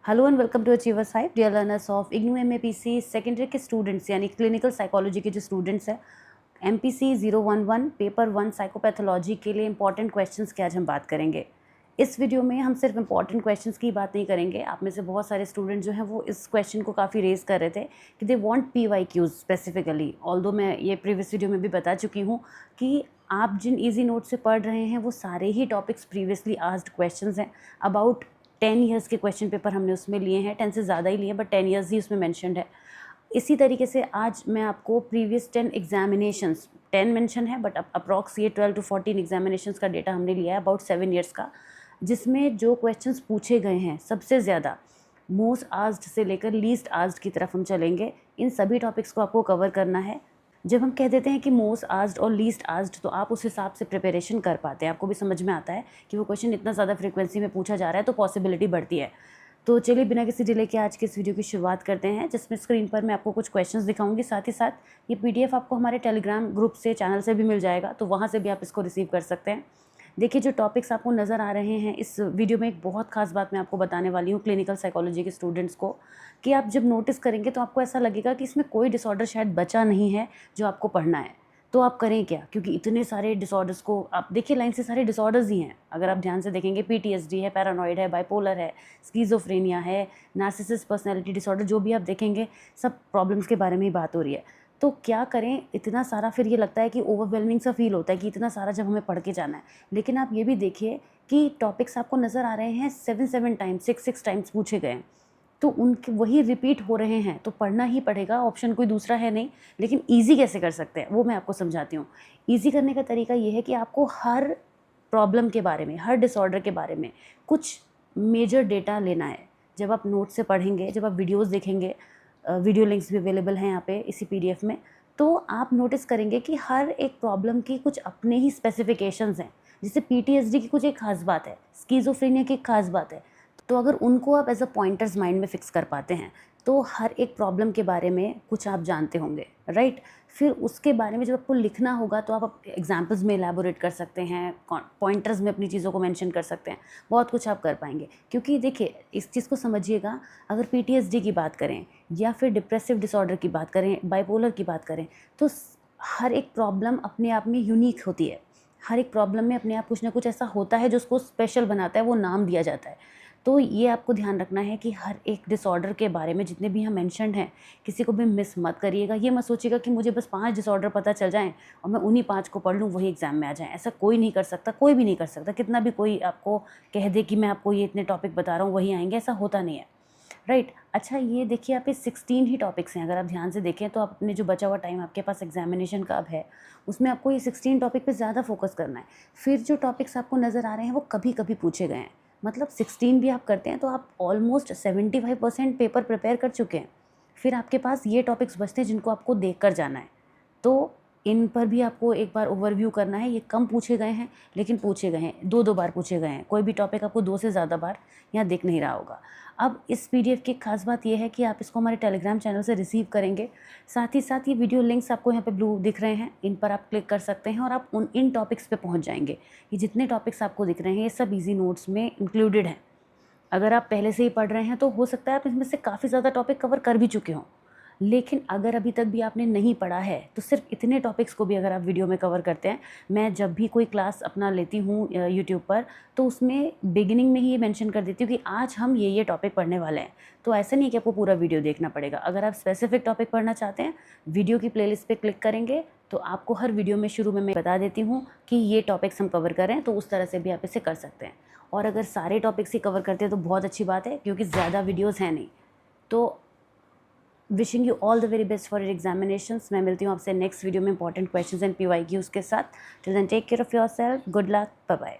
Hello and welcome to achievers hive dear learners of IGNOU MAPC secondary के students यानी clinical psychology के जो students हैं एमपीसी 011 पेपर 1 साइकोपैथोलॉजी के लिए इंपॉर्टेंट क्वेश्चंस की आज हम बात करेंगे। इस वीडियो में हम सिर्फ इंपॉर्टेंट क्वेश्चंस की बात नहीं करेंगे। आप में से बहुत सारे स्टूडेंट जो हैं वो इस क्वेश्चन को काफ़ी रेज कर रहे थे कि they want PYQs specifically. Although मैं ये प्रीवियस वीडियो में भी बता चुकी हूँ कि आप जिन ईजी नोट से पढ़ रहे हैं वो सारे ही टॉपिक्स प्रीवियसली आस्ड क्वेश्चंस हैं। अबाउट 10 ईयर्स के क्वेश्चन पेपर हमने उसमें लिए हैं, 10 से ज़्यादा ही लिए बट 10 ईयर्स ही उसमें मैंशनड है। इसी तरीके से आज मैं आपको प्रीवियस 10 एग्जामिनेशंस, 10 मेंशन है बट अप्रॉक्स ये 12 to 14 एग्जामिनेशंस का डेटा हमने लिया है अबाउट 7 ईयर्स का, जिसमें जो क्वेश्चंस पूछे गए हैं सबसे ज़्यादा मोस्ट आस्क्ड से लेकर लीस्ट आस्क्ड की तरफ हम चलेंगे। इन सभी टॉपिक्स को आपको कवर करना है। जब हम कह देते हैं कि मोस्ट आस्क्ड और लीस्ट आस्क्ड तो आप उस हिसाब से प्रिपरेशन कर पाते हैं, आपको भी समझ में आता है कि वो क्वेश्चन इतना ज़्यादा फ्रीक्वेंसी में पूछा जा रहा है तो पॉसिबिलिटी बढ़ती है। तो चलिए बिना किसी डिले के आज के इस वीडियो की शुरुआत करते हैं, जिसमें स्क्रीन पर मैं आपको कुछ क्वेश्चंस दिखाऊंगी। साथ ही साथ ये पीडीएफ आपको हमारे टेलीग्राम ग्रुप से, चैनल से भी मिल जाएगा, तो वहाँ से भी आप इसको रिसीव कर सकते हैं। देखिए, जो टॉपिक्स आपको नज़र आ रहे हैं इस वीडियो में, एक बहुत खास बात मैं आपको बताने वाली हूँ क्लिनिकल साइकोलॉजी के स्टूडेंट्स को, कि आप जब नोटिस करेंगे तो आपको ऐसा लगेगा कि इसमें कोई डिसऑर्डर शायद बचा नहीं है जो आपको पढ़ना है। तो आप करें क्या, क्योंकि इतने सारे डिसऑर्डर्स को आप देखिए, लाइन से सारे डिसऑर्डर्स ही हैं। अगर आप ध्यान से देखेंगे, पीटीएसडी है, पैरानॉइड है, बाइपोलर है, स्किज़ोफ्रेनिया है, नार्सिसिस्ट पर्सनैलिटी डिसऑर्डर, जो भी आप देखेंगे सब प्रॉब्लम्स के बारे में ही बात हो रही है। तो क्या करें, इतना सारा, फिर ये लगता है कि ओवरवेलमिंग सा फील होता है कि इतना सारा जब हमें पढ़ के जाना है। लेकिन आप ये भी देखिए कि टॉपिक्स आपको नज़र आ रहे हैं 7 टाइम्स, 6 टाइम्स पूछे गए हैं, तो उनके वही रिपीट हो रहे हैं, तो पढ़ना ही पड़ेगा, ऑप्शन कोई दूसरा है नहीं। लेकिन ईजी कैसे कर सकते हैं वो मैं आपको समझाती हूँ। ईजी करने का तरीका ये है कि आपको हर प्रॉब्लम के बारे में, हर डिसऑर्डर के बारे में कुछ मेजर डेटा लेना है। जब आप नोट से पढ़ेंगे, जब आप वीडियोज़ देखेंगे, वीडियो लिंक्स भी अवेलेबल हैं यहाँ पे इसी पीडीएफ में, तो आप नोटिस करेंगे कि हर एक प्रॉब्लम की कुछ अपने ही स्पेसिफिकेशंस हैं। जैसे पीटीएसडी की कुछ एक खास बात है, स्किज़ोफ्रेनिया की एक खास बात है, तो अगर उनको आप एज अ पॉइंटर्स माइंड में फिक्स कर पाते हैं तो हर एक प्रॉब्लम के बारे में कुछ आप जानते होंगे, राइट। फिर उसके बारे में जब आपको लिखना होगा तो आप एग्जाम्पल्स में एलैबोरेट कर सकते हैं, पॉइंटर्स में अपनी चीज़ों को मेंशन कर सकते हैं, बहुत कुछ आप कर पाएंगे। क्योंकि देखिए, इस चीज़ को समझिएगा, अगर पीटीएसडी की बात करें या फिर डिप्रेसिव डिसऑर्डर की बात करें, बाइपोलर की बात करें, तो हर एक प्रॉब्लम अपने आप में यूनिक होती है। हर एक प्रॉब्लम में अपने आप कुछ ना कुछ ऐसा होता है जो उसको स्पेशल बनाता है, वो नाम दिया जाता है। तो ये आपको ध्यान रखना है कि हर एक डिसऑर्डर के बारे में जितने भी यहाँ मेंशन्ड हैं, किसी को भी मिस मत करिएगा। ये मत सोचिएगा कि मुझे बस 5 डिसऑर्डर पता चल जाएँ और मैं उन्हीं 5 को पढ़ लूँ, वही एग्ज़ाम में आ जाएँ। ऐसा कोई नहीं कर सकता, कोई भी नहीं कर सकता। कितना भी कोई आपको कह दे कि मैं आपको ये इतने टॉपिक बता रहा हूँ वही आएंगे, ऐसा होता नहीं है, राइट। अच्छा, ये देखिए, यहाँ पे 16 ही टॉपिक्स हैं। अगर आप ध्यान से देखें तो आप अपने जो बचा हुआ टाइम आपके पास एग्जामिनेशन का अब है, उसमें आपको ये 16 टॉपिक पे ज़्यादा फोकस करना है। फिर जो टॉपिक्स आपको नज़र आ रहे हैं वो कभी कभी पूछे गए हैं, मतलब 16 भी आप करते हैं तो आप ऑलमोस्ट 75% पेपर प्रिपेयर कर चुके हैं। फिर आपके पास ये टॉपिक्स बचते हैं जिनको आपको देख कर जाना है, तो इन पर भी आपको एक बार ओवरव्यू करना है। ये कम पूछे गए हैं लेकिन पूछे गए हैं, 2 बार पूछे गए हैं। कोई भी टॉपिक आपको 2 से ज़्यादा बार यहाँ दिख नहीं रहा होगा। अब इस पीडीएफ की खास बात यह है कि आप इसको हमारे टेलीग्राम चैनल से रिसीव करेंगे। साथ ही साथ ये वीडियो लिंक्स आपको यहाँ पे ब्लू दिख रहे हैं, इन पर आप क्लिक कर सकते हैं और आप इन टॉपिक्स पे पहुँच जाएंगे। ये जितने टॉपिक्स आपको दिख रहे हैं ये सब ईजी नोट्स में इंक्लूडेड हैं। अगर आप पहले से ही पढ़ रहे हैं तो हो सकता है आप इसमें से काफ़ी ज़्यादा टॉपिक कवर कर भी चुके हों। लेकिन अगर अभी तक भी आपने नहीं पढ़ा है तो सिर्फ इतने टॉपिक्स को भी अगर आप वीडियो में कवर करते हैं, मैं जब भी कोई क्लास अपना लेती हूँ यूट्यूब पर, तो उसमें बिगिनिंग में ही ये मेंशन कर देती हूँ कि आज हम ये टॉपिक पढ़ने वाले हैं। तो ऐसा नहीं है कि आपको पूरा वीडियो देखना पड़ेगा। अगर आप स्पेसिफिक टॉपिक पढ़ना चाहते हैं, वीडियो की प्लेलिस्ट पे क्लिक करेंगे तो आपको हर वीडियो में शुरू में मैं बता देती हूँ कि ये टॉपिक्स हम कवर करें, तो उस तरह से भी आप इसे कर सकते हैं। और अगर सारे टॉपिक्स ही कवर करते हैं तो बहुत अच्छी बात है, क्योंकि ज़्यादा वीडियोज़ हैं नहीं। तो wishing you all the very best for your examinations. मैं मिलती हूँ आपसे नेक्स्ट वीडियो में इंपॉर्टेंट क्वेश्चंस एंड पीवाईक्यूज के साथ। Till then take care of yourself, good luck, bye bye.